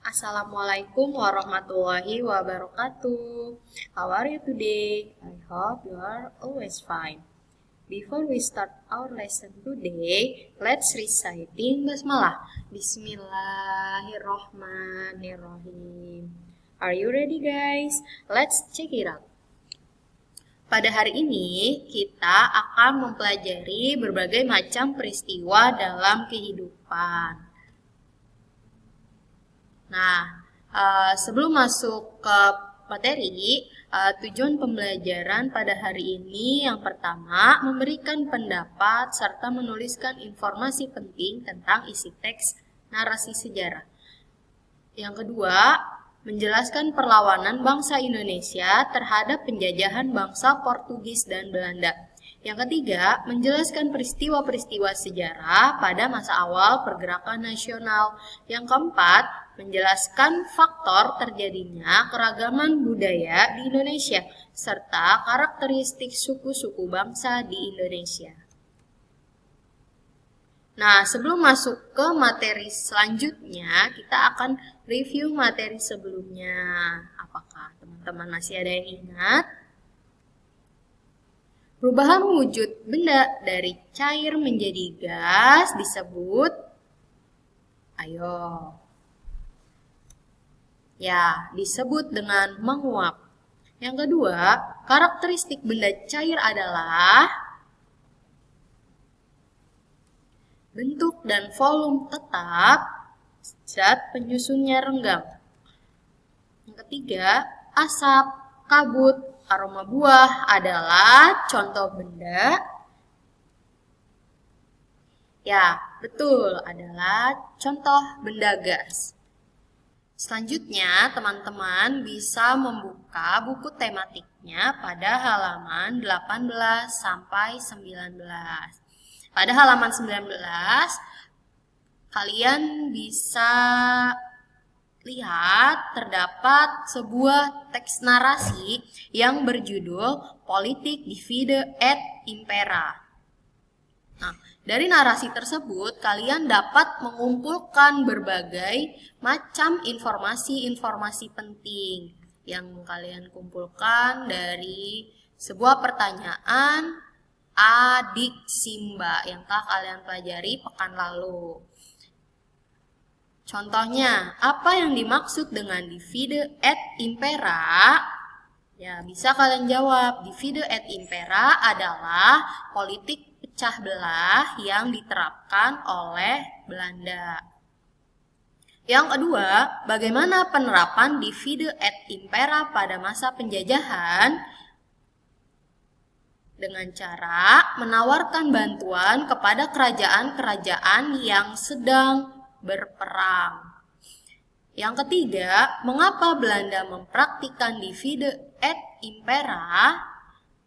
Assalamualaikum warahmatullahi wabarakatuh. How are you today? I hope you are always fine. Before we start our lesson today, let's reciting basmalah. Bismillahirrohmanirrohim. Are you ready guys? Let's check it out. Pada hari ini, kita akan mempelajari berbagai macam peristiwa dalam kehidupan. Nah, sebelum masuk ke materi, tujuan pembelajaran pada hari ini yang pertama, memberikan pendapat serta menuliskan informasi penting tentang isi teks narasi sejarah. Yang kedua, menjelaskan perlawanan bangsa Indonesia terhadap penjajahan bangsa Portugis dan Belanda. Yang ketiga, menjelaskan peristiwa-peristiwa sejarah pada masa awal pergerakan nasional. Yang keempat, menjelaskan faktor terjadinya keragaman budaya di Indonesia serta karakteristik suku-suku bangsa di Indonesia. Nah, sebelum masuk ke materi selanjutnya, kita akan review materi sebelumnya. Apakah teman-teman masih ada yang ingat? Perubahan wujud benda dari cair menjadi gas disebut, disebut dengan menguap. Yang kedua, karakteristik benda cair adalah bentuk dan volume tetap, zat penyusunnya renggang. Yang ketiga, asap, kabut, aroma buah adalah contoh benda. Ya, betul, adalah contoh benda gas. Selanjutnya, teman-teman bisa membuka buku tematiknya pada halaman 18 sampai 19. Pada halaman 19, kalian bisa lihat terdapat sebuah teks narasi yang berjudul Politik Divide et Impera. Nah, dari narasi tersebut, kalian dapat mengumpulkan berbagai macam informasi-informasi penting yang kalian kumpulkan dari sebuah pertanyaan Adik Simba yang telah kalian pelajari pekan lalu. Contohnya, apa yang dimaksud dengan divide et impera? Ya, bisa kalian jawab. Divide et impera adalah politik pecah belah yang diterapkan oleh Belanda. Yang kedua, bagaimana penerapan divide et impera pada masa penjajahan? Dengan cara menawarkan bantuan kepada kerajaan-kerajaan yang sedang berperang. Yang ketiga, mengapa Belanda mempraktikkan divide et impera?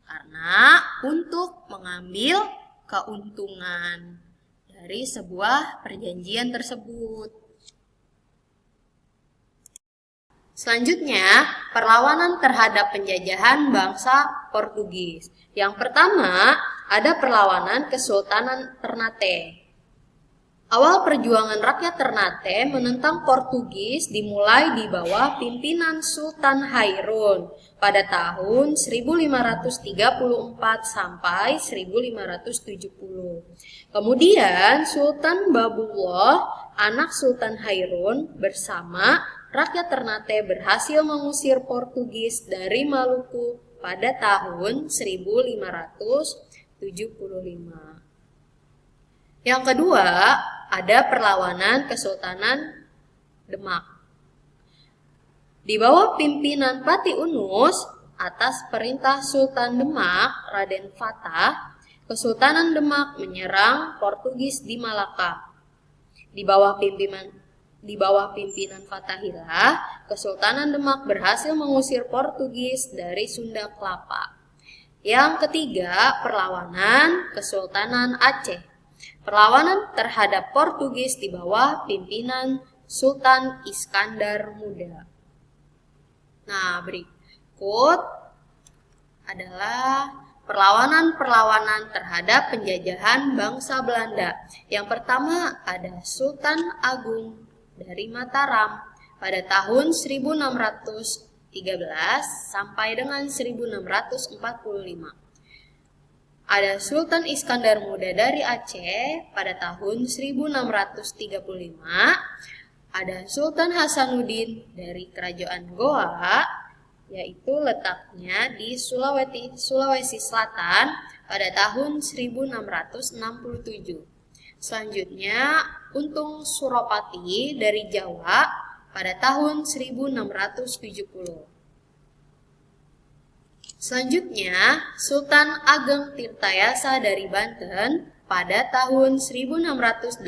Karena untuk mengambil keuntungan dari sebuah perjanjian tersebut. Selanjutnya, perlawanan terhadap penjajahan bangsa Portugis. Yang pertama, ada perlawanan Kesultanan Ternate. Awal perjuangan rakyat Ternate menentang Portugis dimulai di bawah pimpinan Sultan Hairun pada tahun 1534 sampai 1570. Kemudian Sultan Babullah, anak Sultan Hairun, bersama rakyat Ternate berhasil mengusir Portugis dari Maluku pada tahun 1575. Yang kedua, ada perlawanan Kesultanan Demak. Di bawah pimpinan Pati Unus, atas perintah Sultan Demak, Raden Fatah, Kesultanan Demak menyerang Portugis di Malaka. Di bawah pimpinan Fatahillah, Kesultanan Demak berhasil mengusir Portugis dari Sunda Kelapa. Yang ketiga, perlawanan Kesultanan Aceh. Perlawanan terhadap Portugis di bawah pimpinan Sultan Iskandar Muda. Nah, berikut adalah perlawanan-perlawanan terhadap penjajahan bangsa Belanda. Yang pertama ada Sultan Agung dari Mataram, pada tahun 1613 sampai dengan 1645. Ada Sultan Iskandar Muda dari Aceh pada tahun 1635. Ada Sultan Hasanuddin dari Kerajaan Goa, yaitu letaknya di Sulawesi Selatan pada tahun 1667. Selanjutnya, Untung Suropati dari Jawa pada tahun 1670. Selanjutnya, Sultan Ageng Tirtayasa dari Banten pada tahun 1684.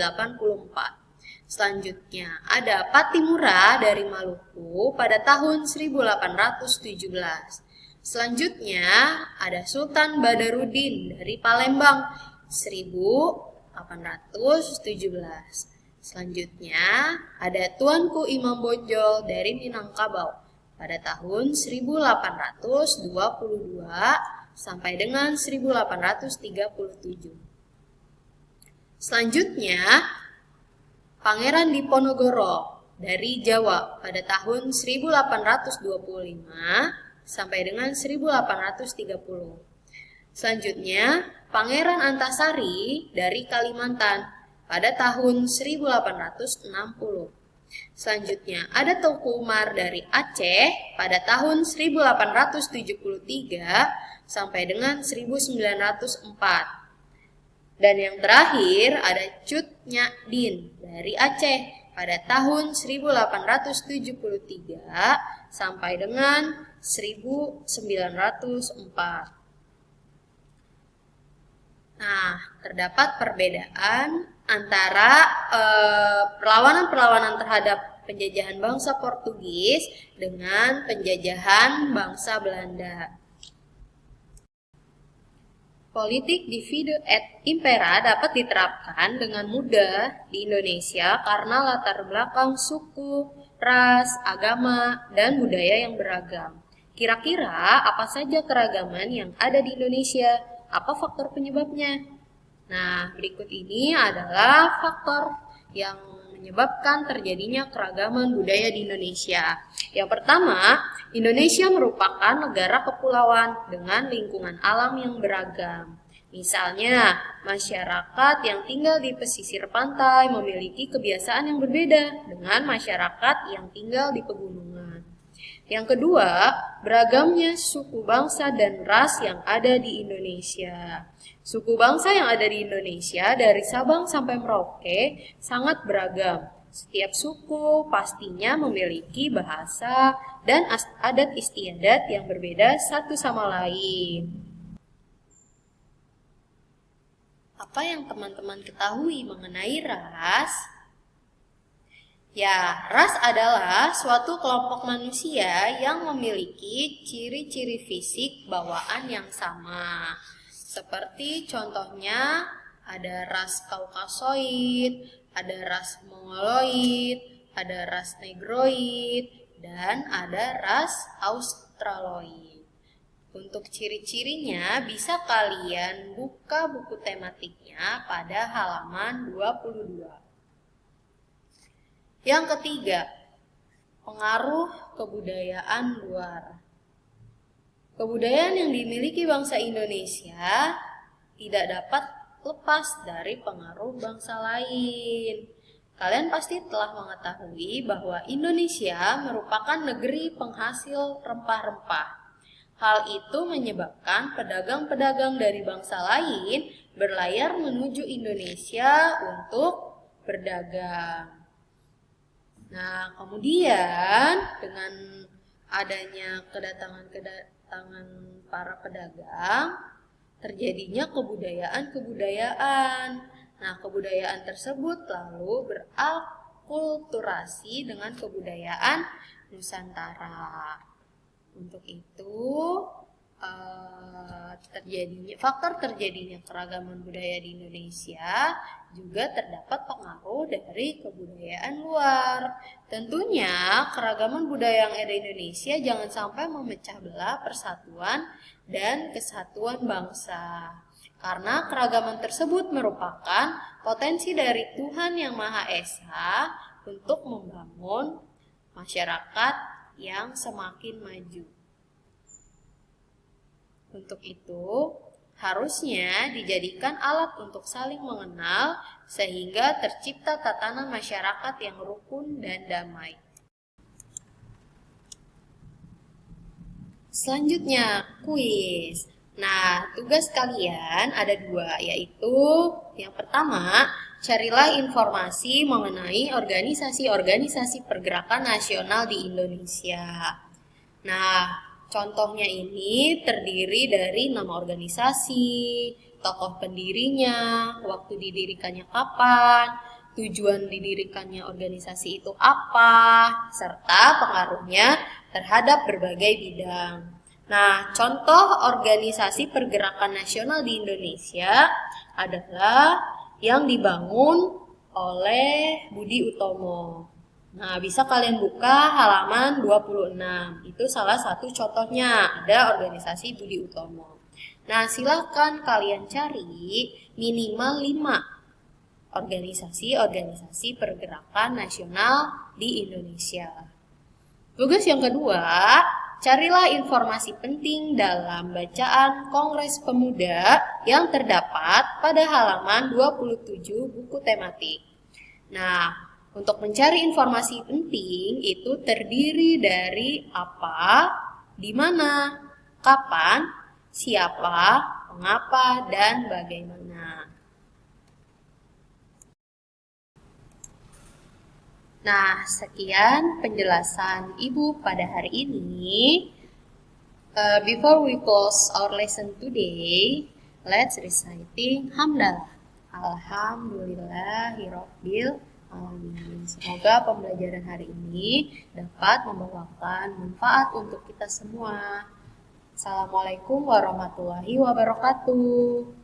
Selanjutnya, ada Patimura dari Maluku pada tahun 1817. Selanjutnya, ada Sultan Badarudin dari Palembang 1817. Selanjutnya, ada Tuanku Imam Bonjol dari Minangkabau pada tahun 1822 sampai dengan 1837. Selanjutnya, Pangeran Diponegoro dari Jawa pada tahun 1825 sampai dengan 1830. Selanjutnya, Pangeran Antasari dari Kalimantan pada tahun 1860. Selanjutnya, ada Teuku Umar dari Aceh pada tahun 1873 sampai dengan 1904. Dan yang terakhir ada Cut Nyak Din dari Aceh pada tahun 1873 sampai dengan 1904. Nah, terdapat perbedaan antara perlawanan-perlawanan terhadap penjajahan bangsa Portugis dengan penjajahan bangsa Belanda. Politik divide et impera dapat diterapkan dengan mudah di Indonesia karena latar belakang suku, ras, agama, dan budaya yang beragam. Kira-kira apa saja keragaman yang ada di Indonesia? Apa faktor penyebabnya? Nah, berikut ini adalah faktor yang menyebabkan terjadinya keragaman budaya di Indonesia. Yang pertama, Indonesia merupakan negara kepulauan dengan lingkungan alam yang beragam. Misalnya, masyarakat yang tinggal di pesisir pantai memiliki kebiasaan yang berbeda dengan masyarakat yang tinggal di pegunungan. Yang kedua, beragamnya suku bangsa dan ras yang ada di Indonesia. Suku bangsa yang ada di Indonesia dari Sabang sampai Merauke sangat beragam. Setiap suku pastinya memiliki bahasa dan adat istiadat yang berbeda satu sama lain. Apa yang teman-teman ketahui mengenai ras? Ya, ras adalah suatu kelompok manusia yang memiliki ciri-ciri fisik bawaan yang sama. Seperti contohnya ada ras Kaukasoid, ada ras Mongoloid, ada ras Negroid, dan ada ras Australoid. Untuk ciri-cirinya bisa kalian buka buku tematiknya pada halaman 22. Yang ketiga, pengaruh kebudayaan luar. Kebudayaan yang dimiliki bangsa Indonesia tidak dapat lepas dari pengaruh bangsa lain. Kalian pasti telah mengetahui bahwa Indonesia merupakan negeri penghasil rempah-rempah. Hal itu menyebabkan pedagang-pedagang dari bangsa lain berlayar menuju Indonesia untuk berdagang. Nah, kemudian dengan adanya kedatangan para pedagang, terjadinya kebudayaan-kebudayaan. Nah, kebudayaan tersebut lalu berakulturasi dengan kebudayaan Nusantara. Untuk itu, faktor terjadinya keragaman budaya di Indonesia juga terdapat pengaruh dari kebudayaan luar. Tentunya keragaman budaya yang ada di Indonesia jangan sampai memecah belah persatuan dan kesatuan bangsa. Karena keragaman tersebut merupakan potensi dari Tuhan Yang Maha Esa untuk membangun masyarakat yang semakin maju. Untuk itu, harusnya dijadikan alat untuk saling mengenal sehingga tercipta tatanan masyarakat yang rukun dan damai. Selanjutnya, kuis. Nah, tugas kalian ada 2, yaitu yang pertama, carilah informasi mengenai organisasi-organisasi pergerakan nasional di Indonesia. Nah, contohnya ini terdiri dari nama organisasi, tokoh pendirinya, waktu didirikannya kapan, tujuan didirikannya organisasi itu apa, serta pengaruhnya terhadap berbagai bidang. Nah, contoh organisasi pergerakan nasional di Indonesia adalah yang dibangun oleh Budi Utomo. Nah, bisa kalian buka halaman 26. Itu salah satu contohnya, ada organisasi Budi Utomo. Nah, silakan kalian cari minimal 5 organisasi-organisasi pergerakan nasional di Indonesia. Tugas yang kedua, carilah informasi penting dalam bacaan Kongres Pemuda yang terdapat pada halaman 27 buku tematik. Nah, untuk mencari informasi penting itu terdiri dari apa, di mana, kapan, siapa, mengapa, dan bagaimana. Nah, sekian penjelasan Ibu pada hari ini. Before we close our lesson today, let's reciting hamdalah. Alhamdulillahirabbil alamin. Semoga pembelajaran hari ini dapat membawakan manfaat untuk kita semua. Assalamualaikum warahmatullahi wabarakatuh.